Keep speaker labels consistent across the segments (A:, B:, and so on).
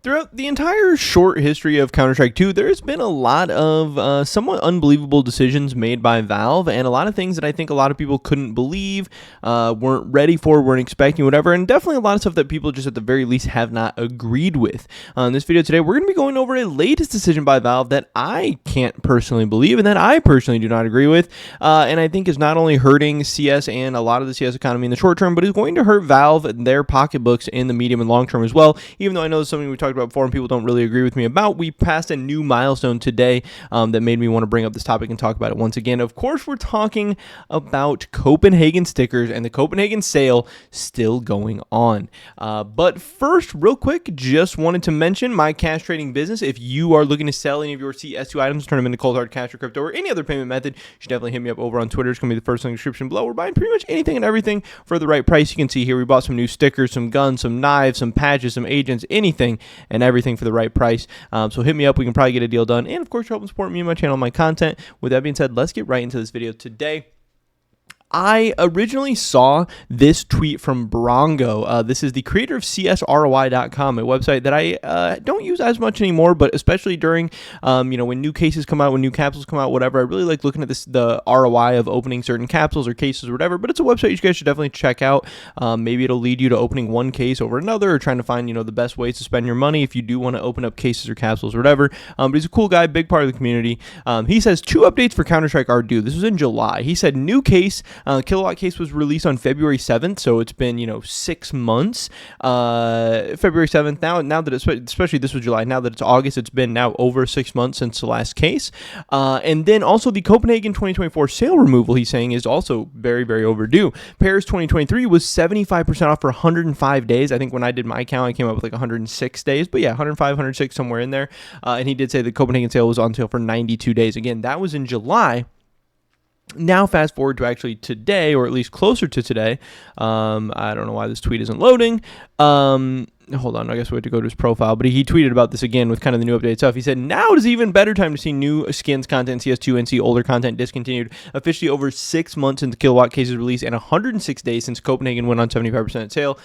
A: Throughout the entire short history of Counter-Strike 2, there's been a lot of somewhat unbelievable decisions made by Valve, and a lot of things that I think a lot of people couldn't believe, weren't ready for, weren't expecting, whatever, and definitely a lot of stuff that people just at the very least have not agreed with. In this video today, we're going to be going over a latest decision by Valve that I can't personally believe and that I personally do not agree with, and I think is not only hurting CS and a lot of the CS economy in the short term, but is going to hurt Valve and their pocketbooks in the medium and long term as well, even though I know it's something we talked about before and people don't really agree with me about. We passed a new milestone today that made me want to bring up this topic and talk about it once again. Of course, we're talking about Copenhagen stickers and the Copenhagen sale still going on. But first, real quick, just wanted to mention my cash trading business. If you are looking to sell any of your CS2 items, turn them into cold hard cash or crypto or any other payment method, you should definitely hit me up over on Twitter. It's going to be the first link in the description below. We're buying pretty much anything and everything for the right price. You can see here we bought some new stickers, some guns, some knives, some patches, some agents, anything and everything for the right price. So hit me up. We can probably get a deal done. And of course, you're helping support me and my channel and my content. With that being said, let's get right into this video today. I originally saw this tweet from Brongo. This is the creator of CSROI.com, a website that I don't use as much anymore, but especially during, when new cases come out, when new capsules come out, whatever. I really like looking at the ROI of opening certain capsules or cases or whatever, but it's a website you guys should definitely check out. Maybe it'll lead you to opening one case over another or trying to find, the best ways to spend your money if you do want to open up cases or capsules or whatever. But he's a cool guy, big part of the community. He says 2 updates for Counter-Strike are due. This was in July. He said new case, Kilowatt case was released on February 7th, so it's been 6 months. February 7th. Now that it's, especially this was July. Now that it's August, it's been now over 6 months since the last case. And then also the Copenhagen 2024 sale removal, he's saying, is also very, very overdue. Paris 2023 was 75% off for 105 days. I think when I did my count, I came up with like 106 days. But yeah, 105, 106, somewhere in there. And he did say the Copenhagen sale was on sale for 92 days. Again, that was in July. Now fast forward to actually today, or at least closer to today. I don't know why this tweet isn't loading. Hold on, I guess we have to go to his profile, but he tweeted about this again with kind of the new update stuff. He said, now is even better time to see new skins content CS2 and see older content discontinued. Officially over 6 months since the Kilowatt case's release and 106 days since Copenhagen went on 75% sale.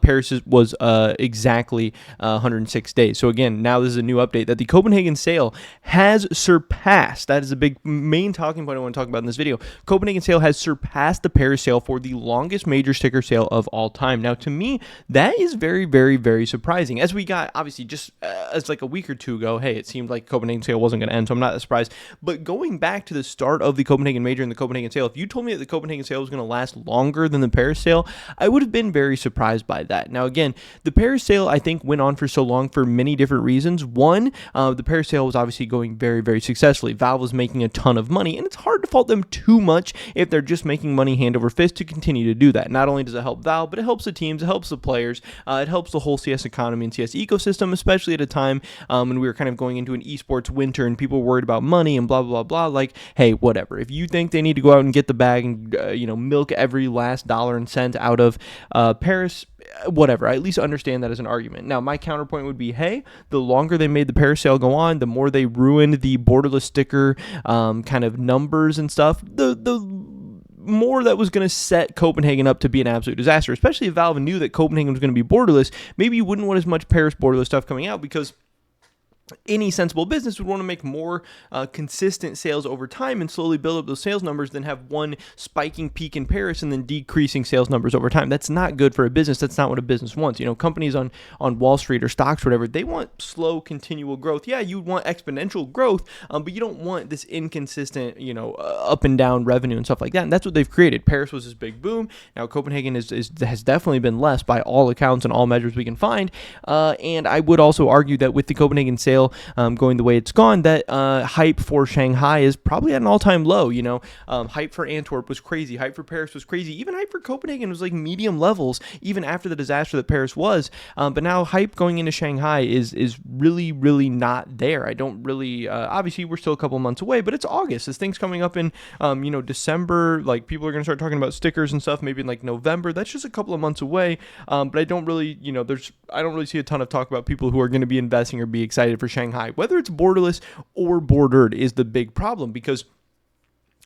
A: Paris was exactly 106 days. So again, now this is a new update that the Copenhagen sale has surpassed. That is a big main talking point I want to talk about in this video. Copenhagen sale has surpassed the Paris sale for the longest major sticker sale of all time. Now to me, that is very, very, very surprising, as we got obviously just as like a week or two ago. Hey, it seemed like Copenhagen sale wasn't going to end, so I'm not that surprised. But going back to the start of the Copenhagen major and the Copenhagen sale, if you told me that the Copenhagen sale was going to last longer than the Paris sale, I would have been very surprised by that. Now again, the Paris sale I think went on for so long for many different reasons. One, the Paris sale was obviously going very, very successfully. Valve was making a ton of money, and it's hard to fault them too much if they're just making money hand over fist to continue to do that. Not only does it help Valve, but it helps the teams, it helps the players, it helps the whole CS economy and CS ecosystem, especially at a time when we were kind of going into an esports winter and people were worried about money and blah, blah, blah, blah. Like, hey, whatever. If you think they need to go out and get the bag and, milk every last dollar and cent out of Paris, whatever, I at least understand that as an argument. Now, my counterpoint would be, hey, the longer they made the Paris sale go on, the more they ruined the borderless sticker kind of numbers and stuff, the more that was going to set Copenhagen up to be an absolute disaster, especially if Valve knew that Copenhagen was going to be borderless. Maybe you wouldn't want as much Paris borderless stuff coming out, because any sensible business would want to make more consistent sales over time and slowly build up those sales numbers than have one spiking peak in Paris and then decreasing sales numbers over time. That's not good for a business. That's not what a business wants. Companies on Wall Street or stocks or whatever, they want slow, continual growth. Yeah, you want exponential growth, but you don't want this inconsistent, up and down revenue and stuff like that. And that's what they've created. Paris was this big boom. Now Copenhagen has definitely been less by all accounts and all measures we can find. And I would also argue that with the Copenhagen sale going the way it's gone, that hype for Shanghai is probably at an all-time low. Hype for Antwerp was crazy. Hype for Paris was crazy. Even hype for Copenhagen was like medium levels, even after the disaster that Paris was. But now hype going into Shanghai is really, really not there. I don't really, obviously we're still a couple months away, but it's August. This thing's coming up in, December. Like, people are going to start talking about stickers and stuff maybe in like November. That's just a couple of months away. But I don't really, I don't really see a ton of talk about people who are going to be investing or be excited for Shanghai. Whether it's borderless or bordered is the big problem, because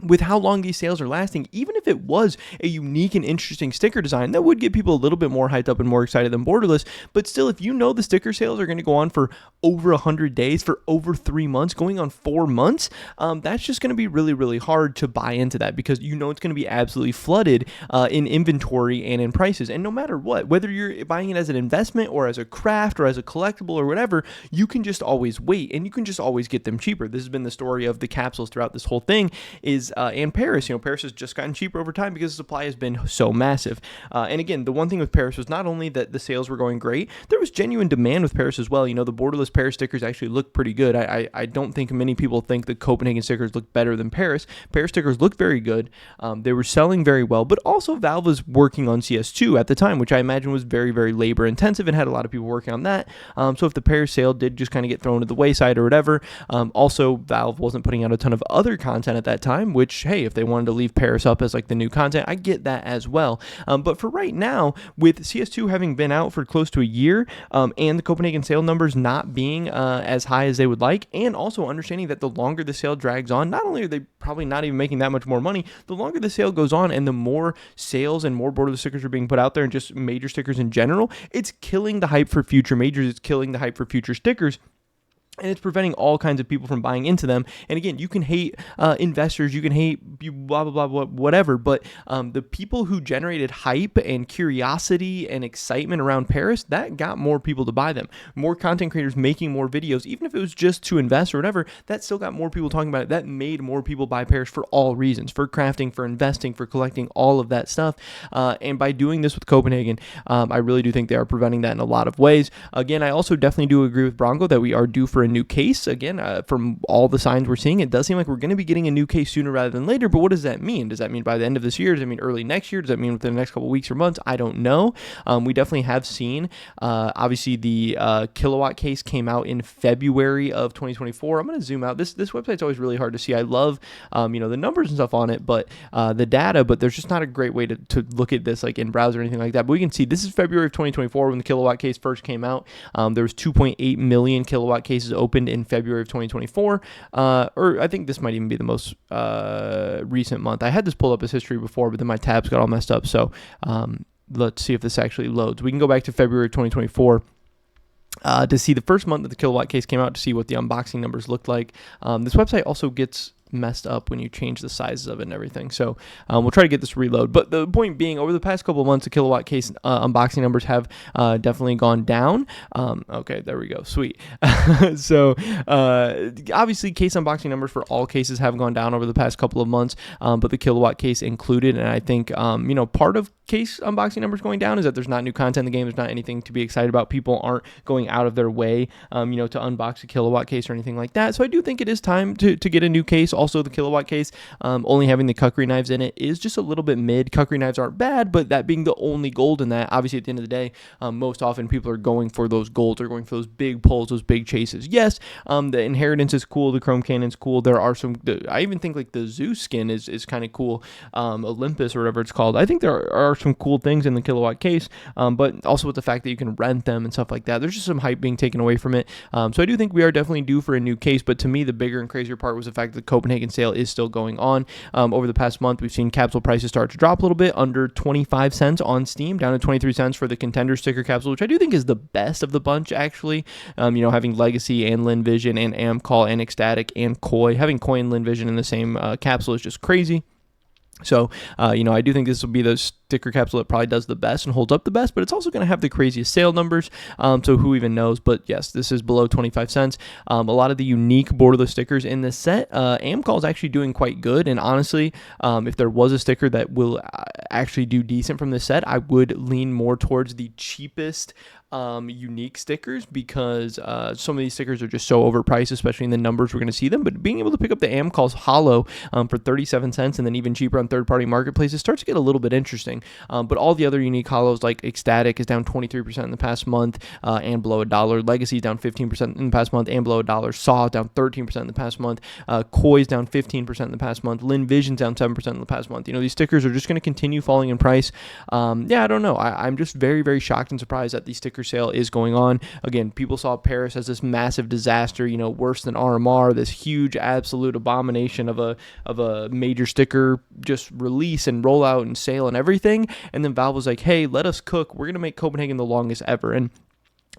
A: with how long these sales are lasting, even if it was a unique and interesting sticker design, that would get people a little bit more hyped up and more excited than Borderless. But still, if you know the sticker sales are going to go on for over 100 days, for over 3 months, going on 4 months, that's just going to be really, really hard to buy into that, because you know it's going to be absolutely flooded in inventory and in prices. And no matter what, whether you're buying it as an investment or as a craft or as a collectible or whatever, you can just always wait and you can just always get them cheaper. This has been the story of the capsules throughout this whole thing, and Paris. Paris has just gotten cheaper over time because the supply has been so massive. And again, the one thing with Paris was not only that the sales were going great, there was genuine demand with Paris as well. The Borderless Paris stickers actually look pretty good. I don't think many people think the Copenhagen stickers look better than Paris. Paris stickers look very good. They were selling very well, but also Valve was working on CS2 at the time, which I imagine was very, very labor intensive and had a lot of people working on that. So if the Paris sale did just kind of get thrown to the wayside or whatever, also Valve wasn't putting out a ton of other content at that time, which, hey, if they wanted to leave Paris up as like the new content, I get that as well. But for right now, with CS2 having been out for close to a year, and the Copenhagen sale numbers not being as high as they would like, and also understanding that the longer the sale drags on, not only are they probably not even making that much more money, the longer the sale goes on and the more sales and more Borderless stickers are being put out there, and just major stickers in general, it's killing the hype for future majors, it's killing the hype for future stickers. And it's preventing all kinds of people from buying into them. And again, you can hate investors, you can hate blah, blah, blah, whatever. But the people who generated hype and curiosity and excitement around Paris, that got more people to buy them. More content creators making more videos, even if it was just to invest or whatever, that still got more people talking about it. That made more people buy Paris for all reasons, for crafting, for investing, for collecting, all of that stuff. And by doing this with Copenhagen, I really do think they are preventing that in a lot of ways. Again, I also definitely do agree with Bronco that we are due for a new case. Again, from all the signs we're seeing, it does seem like we're going to be getting a new case sooner rather than later. But what does that mean? Does that mean by the end of this year? Does that mean early next year? Does that mean within the next couple of weeks or months? I don't know. We definitely have seen, obviously, the kilowatt case came out in February of 2024. I'm going to zoom out. This website's always really hard to see. I love, the numbers and stuff on it, but the data, but there's just not a great way to look at this like in browser or anything like that. But we can see this is February of 2024 when the kilowatt case first came out. There was 2.8 million kilowatt cases opened in February of 2024, or I think this might even be the most recent month. I had this pulled up as history before, but then my tabs got all messed up. So let's see if this actually loads. We can go back to February of 2024. To see the first month that the kilowatt case came out, to see what the unboxing numbers looked like. This website also gets messed up when you change the sizes of it and everything. So we'll try to get this reload. But the point being, over the past couple of months, the kilowatt case unboxing numbers have definitely gone down. Okay, there we go. Sweet. So obviously, case unboxing numbers for all cases have gone down over the past couple of months, but the kilowatt case included. And I think, part of case unboxing numbers going down is that there's not new content in the game. There's not anything to be excited about. People aren't going out of their way, to unbox a kilowatt case or anything like that. So I do think it is time to get a new case. Also, the kilowatt case, only having the kukri knives in it is just a little bit mid. Kukri knives aren't bad, but that being the only gold in that, obviously at the end of the day, most often people are going for those golds, or going for those big pulls, those big chases. Yes, the inheritance is cool, the chrome cannon's cool. There are some, I even think like the Zeus skin is kind of cool, Olympus or whatever it's called. I think there are some cool things in the kilowatt case, but also with the fact that you can rent them and stuff like that, there's just some hype being taken away from it. So I do think we are definitely due for a new case, but to me, the bigger and crazier part was the fact that the Copenhagen sale is still going on. Over the past month, we've seen capsule prices start to drop a little bit, under 25 cents on Steam, down to 23 cents for the Contender sticker capsule, which I do think is the best of the bunch, actually. Having Legacy and Lin Vision and Amcall and Ecstatic and Koi, having Koi and Lin Vision in the same capsule is just crazy. So, I do think this will be the sticker capsule that probably does the best and holds up the best, but it's also going to have the craziest sale numbers. So who even knows? But yes, this is below 25 cents. A lot of the unique borderless stickers in this set, Amcall is actually doing quite good. And honestly, if there was a sticker that will actually do decent from this set, I would lean more towards the cheapest unique stickers, because some of these stickers are just so overpriced, especially in the numbers we're going to see them. But being able to pick up the Amcall's Hollow for 37 cents and then even cheaper on third-party marketplaces starts to get a little bit interesting. But all the other unique hollows, like Ecstatic, is down 23% in the past month and below $1. Legacy is down 15% in the past month and below $1. Saw down 13% in the past month. Koi is down 15% in the past month. Lin Vision's down 7% in the past month. These stickers are just going to continue falling in price. I don't know. I'm just very, very shocked and surprised that these stickers sticker sale is going on. Again, people saw Paris as this massive disaster, worse than RMR, this huge absolute abomination of a major sticker just release and rollout and sale and everything. And then Valve was like, hey, let us cook. We're going to make Copenhagen the longest ever. And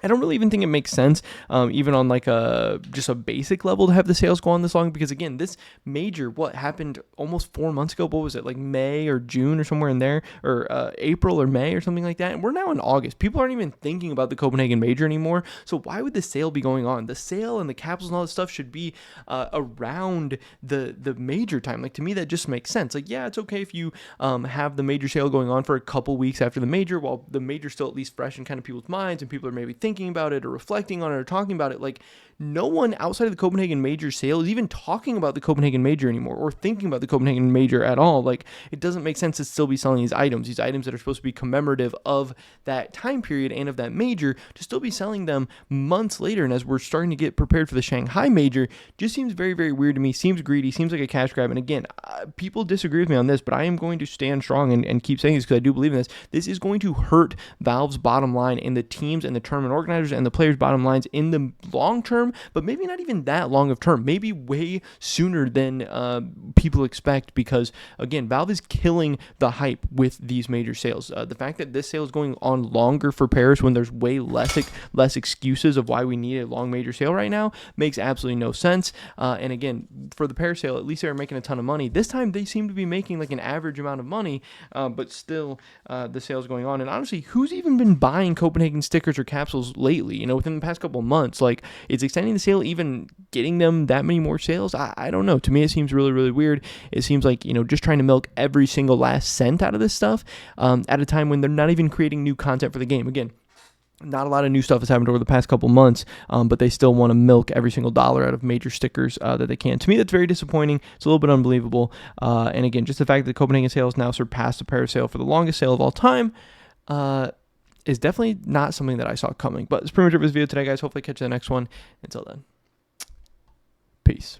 A: I don't really even think it makes sense, even on like just a basic level, to have the sales go on this long, because again, this major, what happened almost 4 months ago, what was it, like May or June or somewhere in there, or April or May or something like that, and we're now in August. People aren't even thinking about the Copenhagen major anymore, so why would the sale be going on? The sale and the capsules and all this stuff should be around the major time. Like, to me, that just makes sense. Like, yeah, it's okay if you have the major sale going on for a couple weeks after the major, while the major's still at least fresh in kind of people's minds, and people are maybe thinking about it or reflecting on it or talking about it. Like, no one outside of the Copenhagen major sale is even talking about the Copenhagen major anymore, or thinking about the Copenhagen major at all. Like, it doesn't make sense to still be selling these items that are supposed to be commemorative of that time period and of that major, to still be selling them months later. And as we're starting to get prepared for the Shanghai major, just seems very, very weird to me. Seems greedy, seems like a cash grab. And again, people disagree with me on this, but I am going to stand strong and keep saying this, because I do believe in this. This is going to hurt Valve's bottom line, and the teams and the tournament organizers and the players' bottom lines in the long term, but maybe not even that long of term, maybe way sooner than people expect, because again, Valve is killing the hype with these major sales. The fact that this sale is going on longer for Paris, when there's way less excuses of why we need a long major sale right now, makes absolutely no sense. And again, for the Paris sale, at least they were making a ton of money. This time they seem to be making like an average amount of money, but still the sale's going on. And honestly, who's even been buying Copenhagen stickers or capsules lately? Within the past couple of months, like, is extending the sale even getting them that many more sales? I don't know. To me, it seems really, really weird. It seems like, just trying to milk every single last cent out of this stuff at a time when they're not even creating new content for the game. Again, not a lot of new stuff has happened over the past couple months, but they still want to milk every single dollar out of major stickers that they can. To me, that's very disappointing. It's a little bit unbelievable. And again, just the fact that the Copenhagen sale has now surpassed the Paris sale for the longest sale of all time is definitely not something that I saw coming. But it's pretty much it for this video today, guys. Hopefully catch you in the next one. Until then, peace.